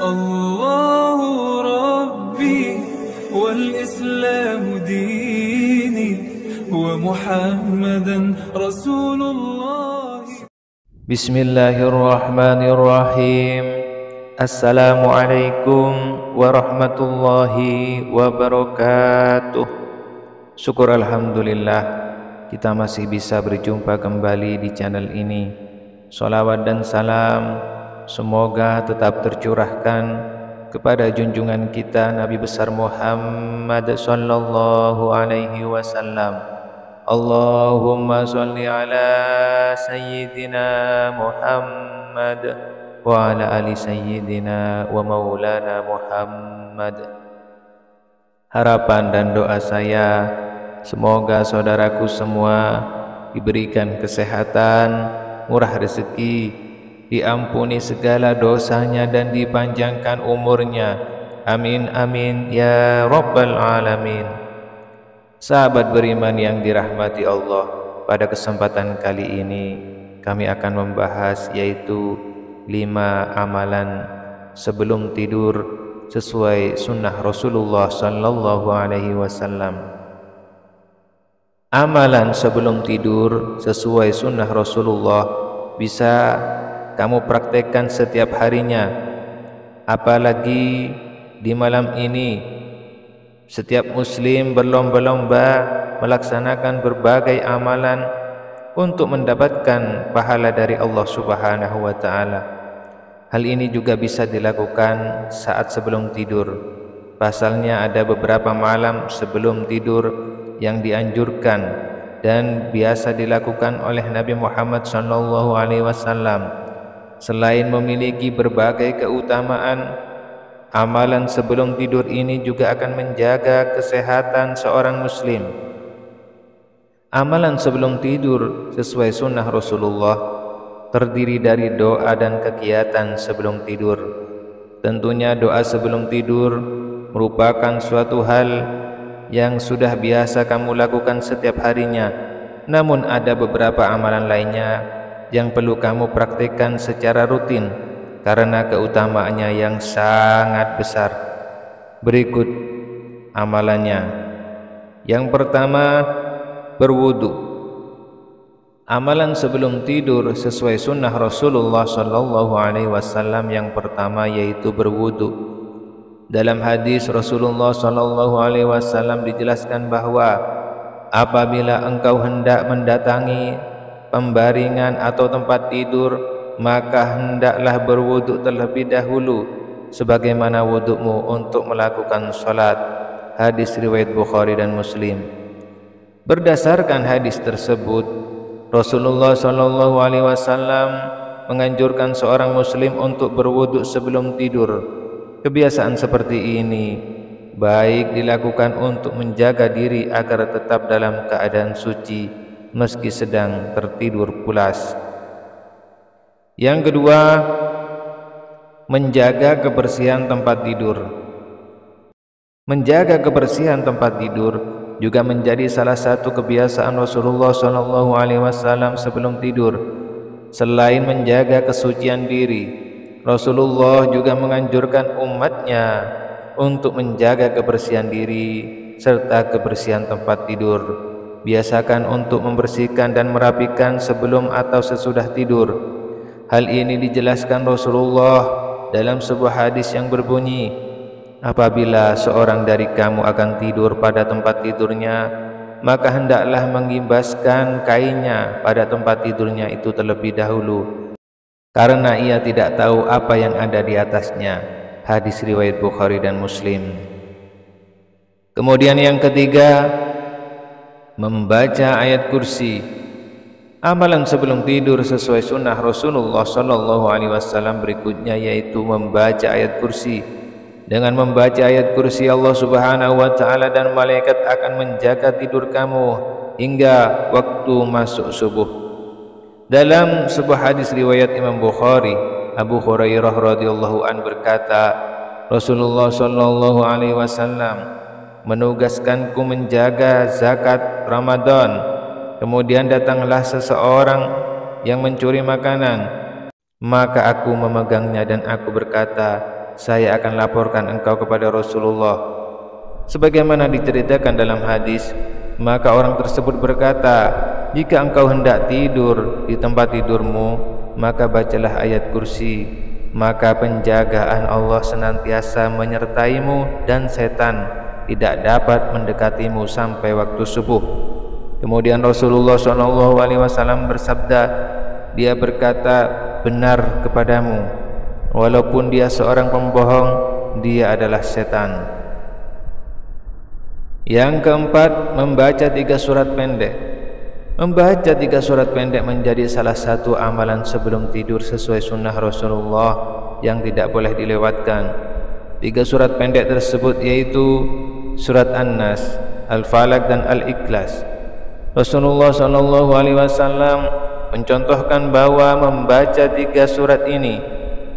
الله ربي والإسلام ديني ومحمدا رسول الله. بسم الله الرحمن الرحيم. Assalamualaikum warahmatullahi wabarakatuh. Syukur alhamdulillah kita masih bisa berjumpa kembali di channel ini. Sholawat dan salam semoga tetap tercurahkan kepada junjungan kita Nabi besar Muhammad sallallahu alaihi wasallam. Allahumma sholli ala sayyidina Muhammad wa ala ali sayyidina wa maulana Muhammad. Harapan dan doa saya semoga saudaraku semua diberikan kesehatan, murah rezeki, diampuni segala dosanya dan dipanjangkan umurnya. Amin amin ya rabbal alamin. Sahabat beriman yang dirahmati Allah, pada kesempatan kali ini kami akan membahas yaitu 5 amalan sebelum tidur sesuai sunnah Rasulullah sallallahu alaihi wasallam. Amalan sebelum tidur sesuai sunnah Rasulullah bisa kamu praktekkan setiap harinya, apalagi di malam ini setiap muslim berlomba-lomba melaksanakan berbagai amalan untuk mendapatkan pahala dari Allah Subhanahu wa taala. Hal ini juga bisa dilakukan saat sebelum tidur. Pasalnya ada beberapa malam sebelum tidur yang dianjurkan dan biasa dilakukan oleh Nabi Muhammad sallallahu alaihi wasallam. Selain memiliki berbagai keutamaan, amalan sebelum tidur ini juga akan menjaga kesehatan seorang muslim. Amalan sebelum tidur sesuai sunnah Rasulullah terdiri dari doa dan kegiatan sebelum tidur. Tentunya doa sebelum tidur merupakan suatu hal yang sudah biasa kamu lakukan setiap harinya. Namun ada beberapa amalan lainnya yang perlu kamu praktikkan secara rutin karena keutamaannya yang sangat besar. Berikut amalannya. Yang pertama, berwudu. Amalan sebelum tidur sesuai sunnah Rasulullah sallallahu alaihi wasallam yang pertama yaitu berwudu. Dalam hadis Rasulullah sallallahu alaihi wasallam dijelaskan bahwa apabila engkau hendak mendatangi pembaringan atau tempat tidur, maka hendaklah berwudu terlebih dahulu sebagaimana wudumu untuk melakukan salat. Hadis riwayat Bukhari dan Muslim. Berdasarkan hadis tersebut, Rasulullah sallallahu alaihi wasallam menganjurkan seorang muslim untuk berwudu sebelum tidur. Kebiasaan seperti ini baik dilakukan untuk menjaga diri agar tetap dalam keadaan suci meski sedang tertidur pulas. Yang kedua, menjaga kebersihan tempat tidur. Menjaga kebersihan tempat tidur juga menjadi salah satu kebiasaan Rasulullah sallallahu alaihi wasallam sebelum tidur. Selain menjaga kesucian diri, Rasulullah juga menganjurkan umatnya untuk menjaga kebersihan diri serta kebersihan tempat tidur. Biasakan untuk membersihkan dan merapikan sebelum atau sesudah tidur. Hal ini dijelaskan Rasulullah dalam sebuah hadis yang berbunyi, apabila seorang dari kamu akan tidur pada tempat tidurnya, maka hendaklah mengimbaskan kainnya pada tempat tidurnya itu terlebih dahulu, karena ia tidak tahu apa yang ada di atasnya. Hadis riwayat Bukhari dan Muslim. Kemudian yang ketiga, membaca ayat kursi. Amalan sebelum tidur sesuai sunnah Rasulullah sallallahu alaihi wasallam berikutnya yaitu membaca ayat kursi. Dengan membaca ayat kursi, Allah Subhanahu wa taala dan malaikat akan menjaga tidur kamu hingga waktu masuk subuh. Dalam sebuah hadis riwayat Imam Bukhari, Abu Hurairah radhiyallahu an berkata, Rasulullah sallallahu alaihi wasallam menugaskanku menjaga zakat Ramadan. Kemudian datanglah seseorang yang mencuri makanan, maka aku memegangnya dan aku berkata, saya akan laporkan engkau kepada Rasulullah. Sebagaimana diceritakan dalam hadis, maka orang tersebut berkata, jika engkau hendak tidur di tempat tidurmu, maka bacalah ayat kursi, maka penjagaan Allah senantiasa menyertaimu dan setan tidak dapat mendekatimu sampai waktu subuh. Kemudian Rasulullah SAW bersabda, dia berkata, benar kepadamu, walaupun dia seorang pembohong, dia adalah setan. Yang keempat, membaca 3 surat pendek. Membaca 3 surat pendek menjadi salah satu amalan sebelum tidur sesuai sunnah Rasulullah yang tidak boleh dilewatkan. 3 surat pendek tersebut yaitu surat An-Nas, Al-Falaq dan Al-Ikhlas. Rasulullah SAW mencontohkan bahwa membaca 3 surat ini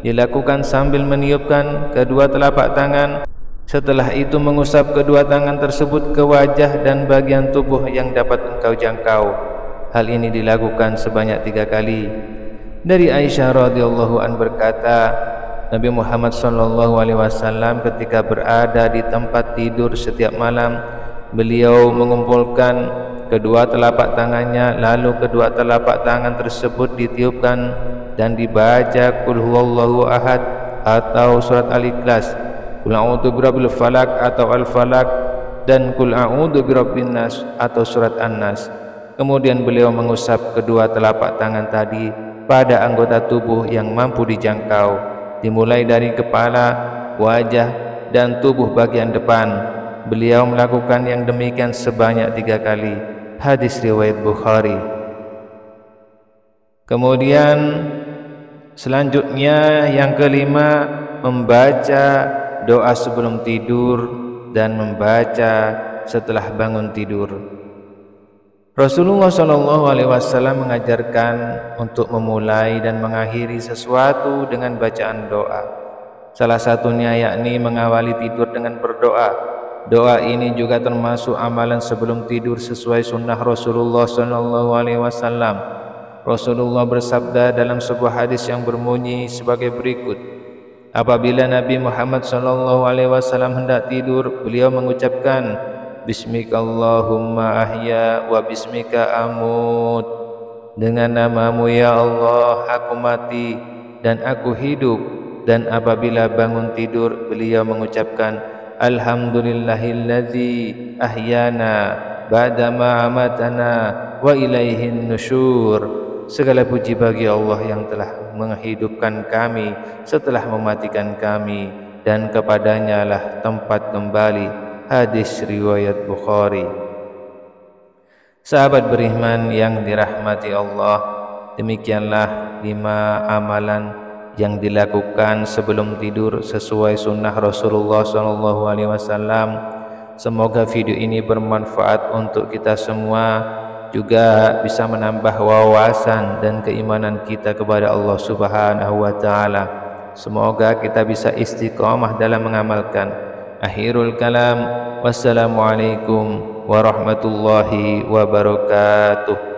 dilakukan sambil meniupkan kedua telapak tangan, setelah itu mengusap kedua tangan tersebut ke wajah dan bagian tubuh yang dapat engkau jangkau. Hal ini dilakukan sebanyak 3 kali. Dari Aisyah radhiyallahu an berkata, Nabi Muhammad SAW ketika berada di tempat tidur setiap malam, beliau mengumpulkan kedua telapak tangannya, lalu kedua telapak tangan tersebut ditiupkan dan dibaca Qul huwallahu ahad atau surat Al-Ikhlas, Qul a'udzu birabbil falaq atau Al-Falaq, dan Qul a'udzu birabbin nas atau surat An-Nas. Kemudian beliau mengusap kedua telapak tangan tadi pada anggota tubuh yang mampu dijangkau, dimulai dari kepala, wajah, dan tubuh bagian depan. Beliau melakukan yang demikian sebanyak 3 kali. Hadis riwayat Bukhari. Kemudian selanjutnya yang kelima, membaca doa sebelum tidur dan membaca setelah bangun tidur. Rasulullah SAW mengajarkan untuk memulai dan mengakhiri sesuatu dengan bacaan doa. Salah satunya yakni mengawali tidur dengan berdoa. Doa ini juga termasuk amalan sebelum tidur sesuai sunnah Rasulullah SAW. Rasulullah bersabda dalam sebuah hadis yang berbunyi sebagai berikut, apabila Nabi Muhammad SAW hendak tidur, beliau mengucapkan, Bismikallahumma ahya wa bismika amut. Dengan namamu ya Allah aku mati dan aku hidup. Dan apabila bangun tidur, beliau mengucapkan, Alhamdulillahilladzi ahyana ba'dama amatana wa ilaihin nusyur. Segala puji bagi Allah yang telah menghidupkan kami setelah mematikan kami, dan kepadanya lah tempat kembali. Hadis riwayat Bukhari. Sahabat beriman yang dirahmati Allah, demikianlah 5 amalan yang dilakukan sebelum tidur sesuai sunnah Rasulullah SAW. Semoga video ini bermanfaat untuk kita semua, juga bisa menambah wawasan dan keimanan kita kepada Allah Subhanahu wa Ta'ala. Semoga kita bisa istiqamah dalam mengamalkan. Akhirul kalam, wassalamualaikum warahmatullahi wabarakatuh.